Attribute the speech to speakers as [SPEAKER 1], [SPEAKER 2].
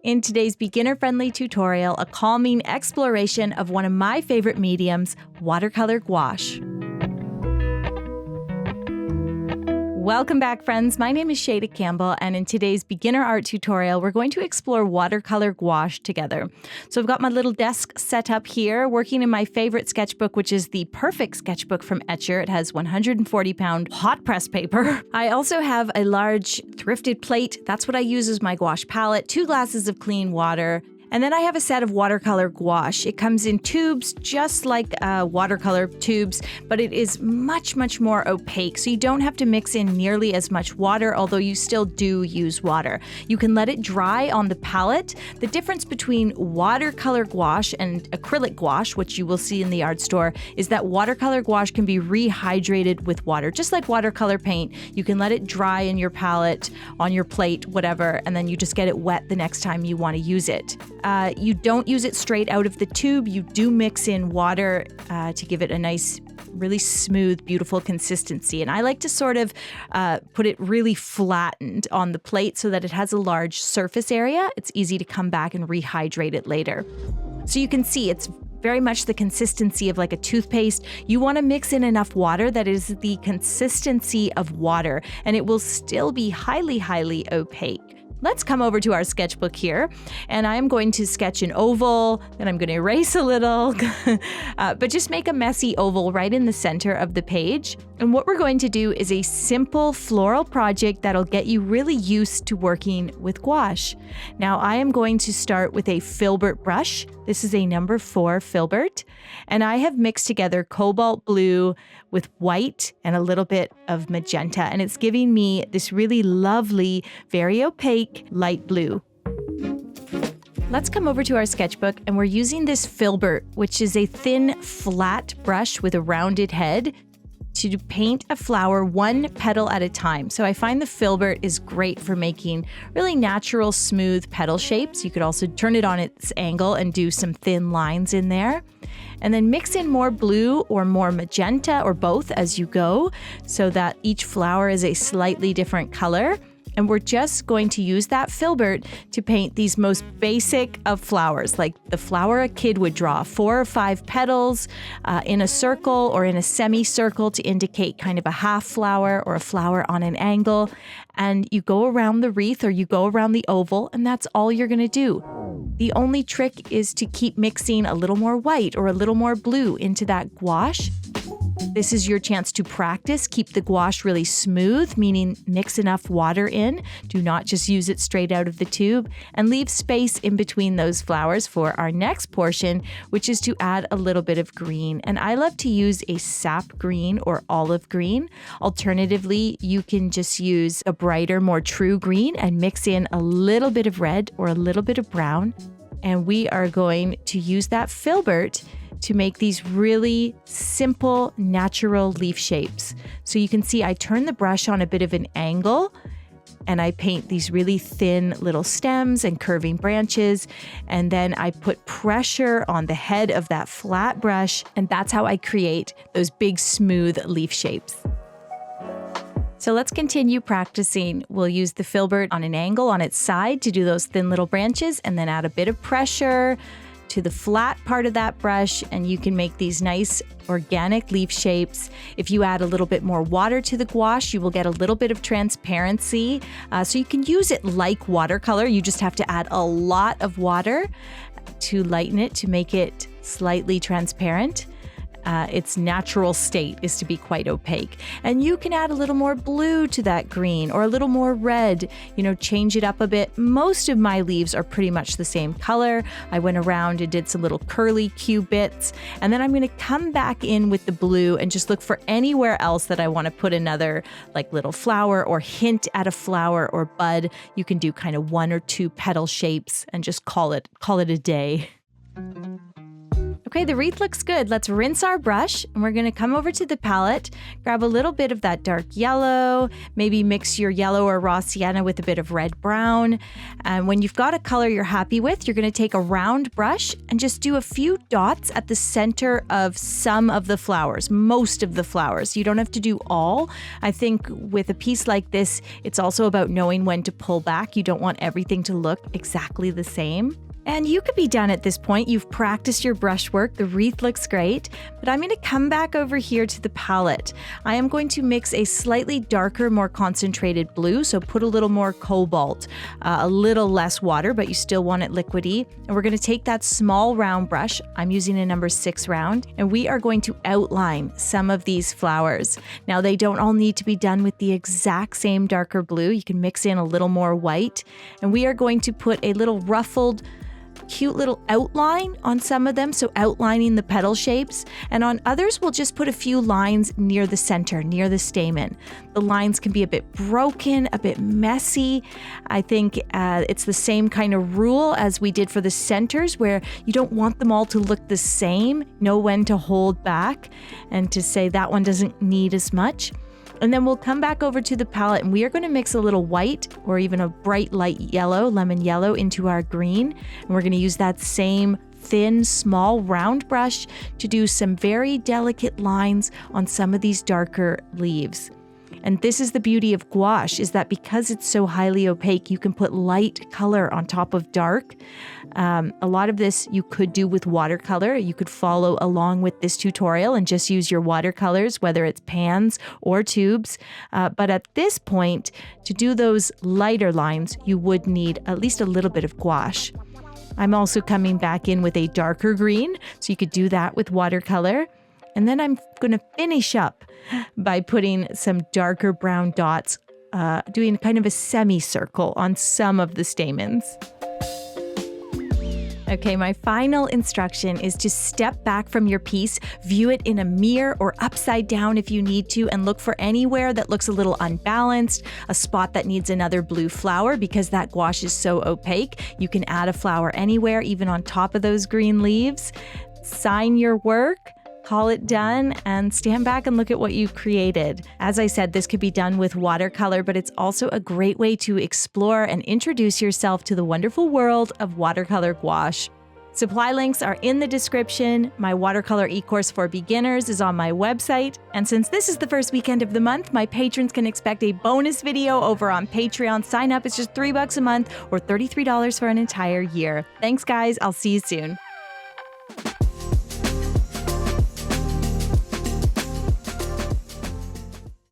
[SPEAKER 1] In today's beginner-friendly tutorial, a calming exploration of one of my favorite mediums, watercolor gouache. Welcome back, friends. My name is Shayda Campbell, and in today's beginner art tutorial, we're going to explore watercolor gouache together. So I've got my little desk set up here, working in my favorite sketchbook, which is the Perfect sketchbook from Etcher. It has 140-pound hot press paper. I also have a large thrifted plate. That's what I use as my gouache palette, 2 glasses of clean water. And then I have a set of watercolor gouache. It comes in tubes, just like watercolor tubes, but it is much, much more opaque. So you don't have to mix in nearly as much water, although you still do use water. You can let it dry on the palette. The difference between watercolor gouache and acrylic gouache, which you will see in the art store, is that watercolor gouache can be rehydrated with water. Just like watercolor paint, you can let it dry in your palette, on your plate, whatever, and then you just get it wet the next time you want to use it. You don't use it straight out of the tube. You do mix in water to give it a nice, really smooth, beautiful consistency. And I like to sort of put it really flattened on the plate so that it has a large surface area. It's easy to come back and rehydrate it later. So you can see it's very much the consistency of like a toothpaste. You want to mix in enough water that is the consistency of water, and it will still be highly, highly opaque. Let's come over to our sketchbook here, and I'm going to sketch an oval, and I'm going to erase a little, but just make a messy oval right in the center of the page. And what we're going to do is a simple floral project that'll get you really used to working with gouache. Now, I am going to start with a filbert brush. This is a number 4 filbert, and I have mixed together cobalt blue with white and a little bit of magenta, and it's giving me this really lovely, very opaque light blue. Let's come over to our sketchbook, and we're using this filbert, which is a thin, flat brush with a rounded head, to paint a flower one petal at a time. So I find the filbert is great for making really natural, smooth petal shapes. You could also turn it on its angle and do some thin lines in there. And then mix in more blue or more magenta or both as you go so that each flower is a slightly different color. And we're just going to use that filbert to paint these most basic of flowers, like the flower a kid would draw, 4 or 5 petals in a circle or in a semicircle to indicate kind of a half flower or a flower on an angle. And you go around the wreath or you go around the oval, and that's all you're going to do. The only trick is to keep mixing a little more white or a little more blue into that gouache. This is your chance to practice. Keep the gouache really smooth, meaning mix enough water in. Do not just use it straight out of the tube, and leave space in between those flowers for our next portion, which is to add a little bit of green. And I love to use a sap green or olive green. Alternatively, you can just use a brighter, more true green and mix in a little bit of red or a little bit of brown. And we are going to use that filbert to make these really simple, natural leaf shapes. So you can see I turn the brush on a bit of an angle, and I paint these really thin little stems and curving branches, and then I put pressure on the head of that flat brush, and that's how I create those big, smooth leaf shapes. So let's continue practicing. We'll use the filbert on an angle on its side to do those thin little branches, and then add a bit of pressure to the flat part of that brush, and you can make these nice organic leaf shapes. If you add a little bit more water to the gouache, you will get a little bit of transparency. So you can use it like watercolor. You just have to add a lot of water to lighten it, to make it slightly transparent. Its natural state is to be quite opaque. And you can add a little more blue to that green or a little more red, change it up a bit. Most of my leaves are pretty much the same color. I went around and did some little curly Q bits, and then I'm going to come back in with the blue and just look for anywhere else that I want to put another like little flower or hint at a flower or bud. You can do kind of 1 or 2 petal shapes and just call it a day. Okay, the wreath looks good. Let's rinse our brush, and we're going to come over to the palette, grab a little bit of that dark yellow, maybe mix your yellow or raw sienna with a bit of red brown. And when you've got a color you're happy with, you're going to take a round brush and just do a few dots at the center of some of the flowers, most of the flowers. You don't have to do all. I think with a piece like this, it's also about knowing when to pull back. You don't want everything to look exactly the same. And you could be done at this point. You've practiced your brushwork. The wreath looks great, but I'm going to come back over here to the palette. I am going to mix a slightly darker, more concentrated blue. So put a little more cobalt, a little less water, but you still want it liquidy. And we're going to take that small round brush. I'm using a number 6 round, and we are going to outline some of these flowers. Now, they don't all need to be done with the exact same darker blue. You can mix in a little more white, and we are going to put a little ruffled, cute little outline on some of them, so outlining the petal shapes, and on others we'll just put a few lines near the center, near the stamen. The lines can be a bit broken, a bit messy. I think it's the same kind of rule as we did for the centers, where you don't want them all to look the same. Know when to hold back and to say that one doesn't need as much. And then we'll come back over to the palette, and we are going to mix a little white or even a bright light yellow, lemon yellow, into our green. And we're going to use that same thin, small, round brush to do some very delicate lines on some of these darker leaves. And this is the beauty of gouache, is that because it's so highly opaque, you can put light color on top of dark. A lot of this you could do with watercolor. You could follow along with this tutorial and just use your watercolors, whether it's pans or tubes. But at this point, to do those lighter lines, you would need at least a little bit of gouache. I'm also coming back in with a darker green, so you could do that with watercolor. And then I'm going to finish up by putting some darker brown dots, doing kind of a semicircle on some of the stamens. Okay, my final instruction is to step back from your piece, view it in a mirror or upside down if you need to, and look for anywhere that looks a little unbalanced, a spot that needs another blue flower. Because that gouache is so opaque, you can add a flower anywhere, even on top of those green leaves. Sign your work, call it done, and stand back and look at what you've created. As I said, this could be done with watercolor, but it's also a great way to explore and introduce yourself to the wonderful world of watercolor gouache. Supply links are in the description. My watercolor e-course for beginners is on my website. And since this is the first weekend of the month, my patrons can expect a bonus video over on Patreon. Sign up, it's just $3 a month or $33 for an entire year. Thanks, guys. I'll see you soon.